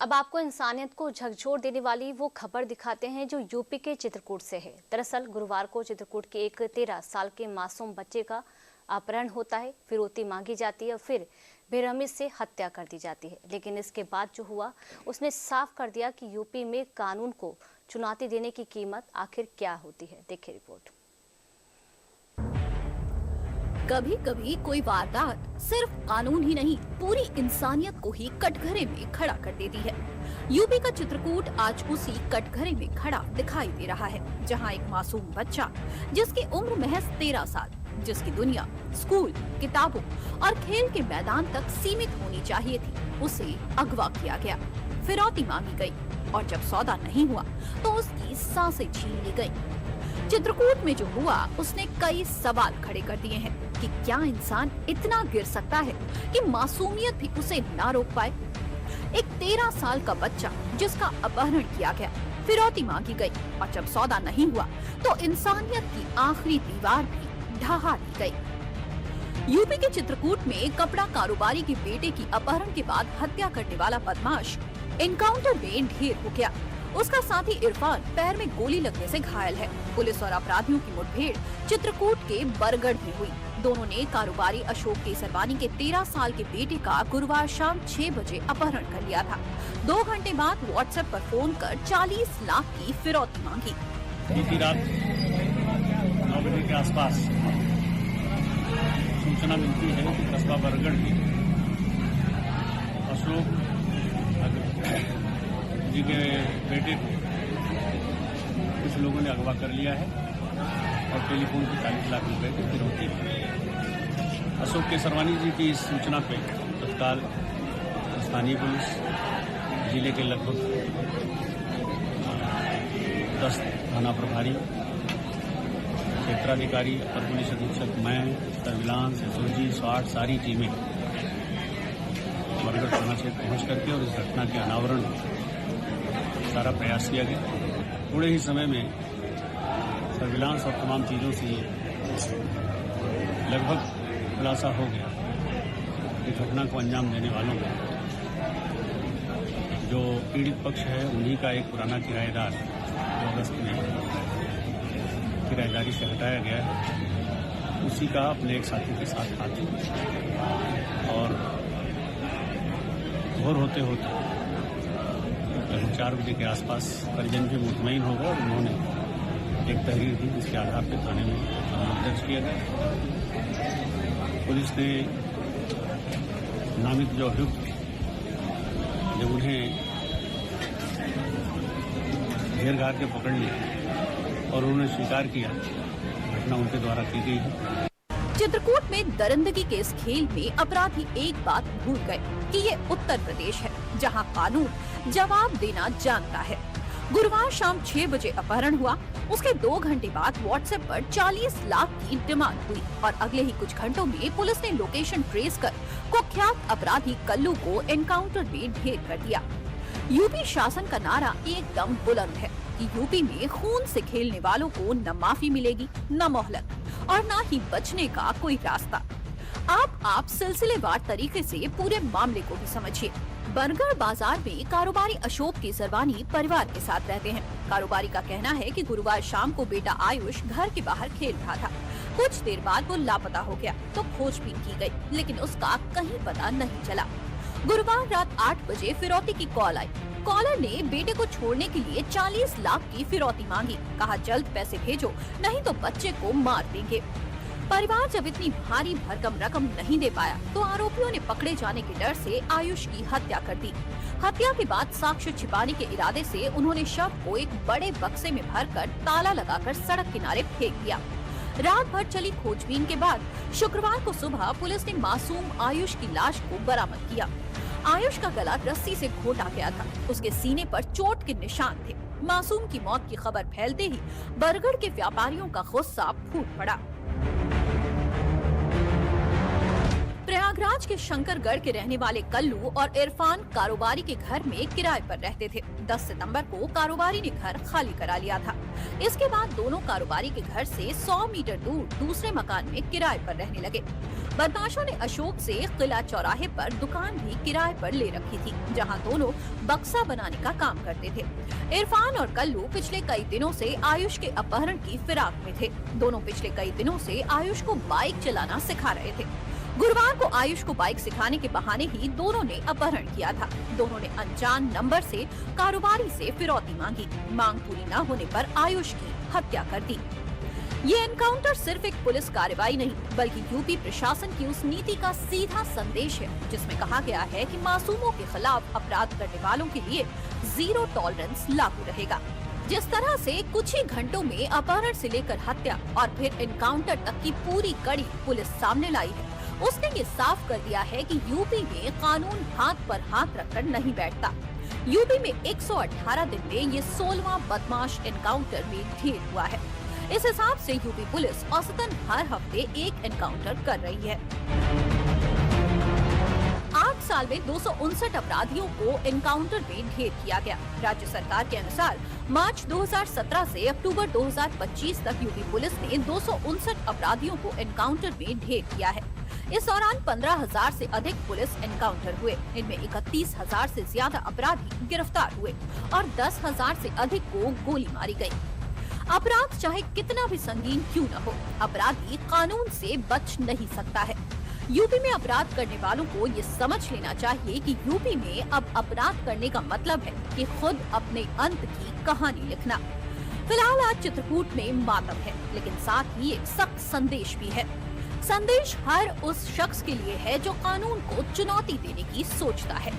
अब आपको इंसानियत को झकझोर देने वाली वो खबर दिखाते हैं जो यूपी के चित्रकूट से है। दरअसल गुरुवार को चित्रकूट के एक 13 साल के मासूम बच्चे का अपहरण होता है, फिरौती मांगी जाती है, फिर बेरहमी से हत्या कर दी जाती है। लेकिन इसके बाद जो हुआ उसने साफ कर दिया कि यूपी में कानून को चुनौती देने की कीमत आखिर क्या होती है। देखिए रिपोर्ट। कभी कभी कोई वारदात सिर्फ कानून ही नहीं, पूरी इंसानियत को ही कटघरे में खड़ा कर देती है। यूपी का चित्रकूट आज उसी कटघरे में खड़ा दिखाई दे रहा है, जहां एक मासूम बच्चा जिसकी उम्र महज 13 साल, जिसकी दुनिया स्कूल, किताबों और खेल के मैदान तक सीमित होनी चाहिए थी, उसे अगवा किया गया, फिरौती मांगी गई और जब सौदा नहीं हुआ तो उसकी सांसें छीन ली गई। चित्रकूट में जो हुआ उसने कई सवाल खड़े कर दिए हैं कि क्या इंसान इतना गिर सकता है कि मासूमियत भी उसे ना रोक पाए। एक 13 साल का बच्चा जिसका अपहरण किया गया, फिरौती मांगी गई और जब सौदा नहीं हुआ तो इंसानियत की आखिरी दीवार भी ढहा दी गई। यूपी के चित्रकूट में कपड़ा कारोबारी के बेटे की अपहरण के बाद हत्या करने वाला बदमाश एनकाउंटर में ढेर हो गया। उसका साथी इरफान पैर में गोली लगने से घायल है। पुलिस और अपराधियों की मुठभेड़ चित्रकूट के बरगढ़ में हुई। दोनों ने कारोबारी अशोक केसरवानी के 13 साल के बेटे का गुरुवार शाम 6 बजे अपहरण कर लिया था। 2 घंटे बाद व्हाट्सएप पर फोन कर 40 लाख की फिरौती मांगी। बीती रात 9 बजे के आसपास सूचना मिलती है कि कस्बा बरगढ़ में अशोक जी के बेटे को कुछ लोगों ने अगवा कर लिया है और टेलीफोन की 40 लाख रुपए की फिरौती। अशोक केसरवानी जी की इस सूचना पे तत्काल स्थानीय पुलिस, जिले के लगभग 10 थाना प्रभारी, क्षेत्राधिकारी, अपर पुलिस अधीक्षक, मैं, सर्विलांस, एसओजी, स्वाट, सारी टीमें बरगढ़ थाना क्षेत्र पहुंच करके और इस घटना के अनावरण सारा प्रयास किया गया। थोड़े ही समय में सर्विलांस और तमाम चीज़ों से लगभग खुलासा हो गया कि घटना को अंजाम देने वालों में जो पीड़ित पक्ष है उन्हीं का एक पुराना किराएदार जो अगस्त में किराएदारी से हटाया गया है, उसी का अपने एक साथी के साथ हाथ और भोर होते होते लगभग 4 बजे के आसपास परिजन भी मुतमईन हो गए और उन्होंने एक तहरीर दी, जिसके आधार पर थाने में मामला दर्ज किया गया। पुलिस ने नामित जो अभियुक्त जब उन्हें घेर घार के पकड़ लिया और उन्होंने स्वीकार किया, घटना उनके द्वारा की गई है। चित्रकूट में दरिंदगी के इस खेल में अपराधी एक बात भूल गए कि ये उत्तर प्रदेश है, जहां कानून जवाब देना जानता है। गुरुवार शाम 6 बजे अपहरण हुआ। उसके 2 घंटे बाद व्हाट्सएप पर 40 लाख की डिमांड हुई और अगले ही कुछ घंटों में पुलिस ने लोकेशन ट्रेस कर कुख्यात अपराधी कल्लू को एनकाउंटर में ढेर कर दिया। यूपी शासन का नारा एकदम बुलंद है कि यूपी में खून से खेलने वालों को न माफी मिलेगी, न मोहलत और न ही बचने का कोई रास्ता। आप सिलसिलेवार तरीके से पूरे मामले को भी समझिए। बरगढ़ बाजार में कारोबारी अशोक केसरवानी परिवार के साथ रहते हैं। कारोबारी का कहना है कि गुरुवार शाम को बेटा आयुष घर के बाहर खेल रहा था। कुछ देर बाद वो लापता हो गया तो खोजबीन की गई, लेकिन उसका कहीं पता नहीं चला। गुरुवार रात 8 बजे फिरौती की कॉल आई। कॉलर ने बेटे को छोड़ने के लिए 40 लाख की फिरौती मांगी। कहा जल्द पैसे भेजो, नहीं तो बच्चे को मार देंगे। परिवार जब इतनी भारी भरकम रकम नहीं दे पाया तो आरोपियों ने पकड़े जाने के डर से आयुष की हत्या कर दी। हत्या के बाद साक्ष्य छिपाने के इरादे से उन्होंने शव को एक बड़े बक्से में भरकर ताला लगाकर सड़क किनारे फेंक दिया। रात भर चली खोजबीन के बाद शुक्रवार को सुबह पुलिस ने मासूम आयुष की लाश को बरामद किया। आयुष का गला रस्सी से घोटा गया था। उसके सीने पर चोट के निशान थे। मासूम की मौत की खबर फैलते ही बरगढ़ के व्यापारियों का गुस्सा फूट पड़ा। प्रयागराज के शंकरगढ़ के रहने वाले कल्लू और इरफान कारोबारी के घर में किराए पर रहते थे। 10 सितंबर को कारोबारी ने घर खाली करा लिया था। इसके बाद दोनों कारोबारी के घर से 100 मीटर दूर दूसरे मकान में किराए पर रहने लगे। बदमाशों ने अशोक से किला चौराहे पर दुकान भी किराए पर ले रखी थी, जहां दोनों बक्सा बनाने का काम करते थे। इरफान और कल्लू पिछले कई दिनों से आयुष के अपहरण की फिराक में थे। दोनों पिछले कई दिनों से आयुष को बाइक चलाना सिखा रहे थे। गुरुवार को आयुष को बाइक सिखाने के बहाने ही दोनों ने अपहरण किया था। दोनों ने अनजान नंबर से कारोबारी से फिरौती मांगी। मांग पूरी न होने पर आयुष की हत्या कर दी। ये एनकाउंटर सिर्फ एक पुलिस कार्रवाई नहीं, बल्कि यूपी प्रशासन की उस नीति का सीधा संदेश है, जिसमें कहा गया है कि मासूमों के खिलाफ अपराध करने वालों के लिए जीरो टॉलरेंस लागू रहेगा। जिस तरह से कुछ ही घंटों में अपहरण से लेकर हत्या और फिर एनकाउंटर तक की पूरी कड़ी पुलिस सामने लाई है, उसने ये साफ कर दिया है कि यूपी में कानून हाथ पर हाथ रखकर नहीं बैठता। यूपी में 118 दिन में ये 16वां बदमाश एनकाउंटर में ढेर हुआ है। इस हिसाब से यूपी पुलिस औसतन हर हफ्ते एक एनकाउंटर कर रही है। 8 साल में 259 अपराधियों को एनकाउंटर में ढेर किया गया। राज्य सरकार के अनुसार मार्च 2017 से अक्टूबर 2025 तक यूपी पुलिस ने 259 अपराधियों को एनकाउंटर में ढेर किया है। इस दौरान 15,000 से अधिक पुलिस एनकाउंटर हुए। इनमें 31,000 से ज्यादा अपराधी गिरफ्तार हुए और 10,000 से अधिक को गोली मारी गयी। अपराध चाहे कितना भी संगीन क्यों न हो, अपराधी कानून से बच नहीं सकता है। यूपी में अपराध करने वालों को ये समझ लेना चाहिए कि यूपी में अब अपराध करने का मतलब है कि खुद अपने अंत की कहानी लिखना। फिलहाल आज चित्रकूट में मातम है, लेकिन साथ ही एक सख्त संदेश भी है। संदेश हर उस शख्स के लिए है जो कानून को चुनौती देने की सोचता है।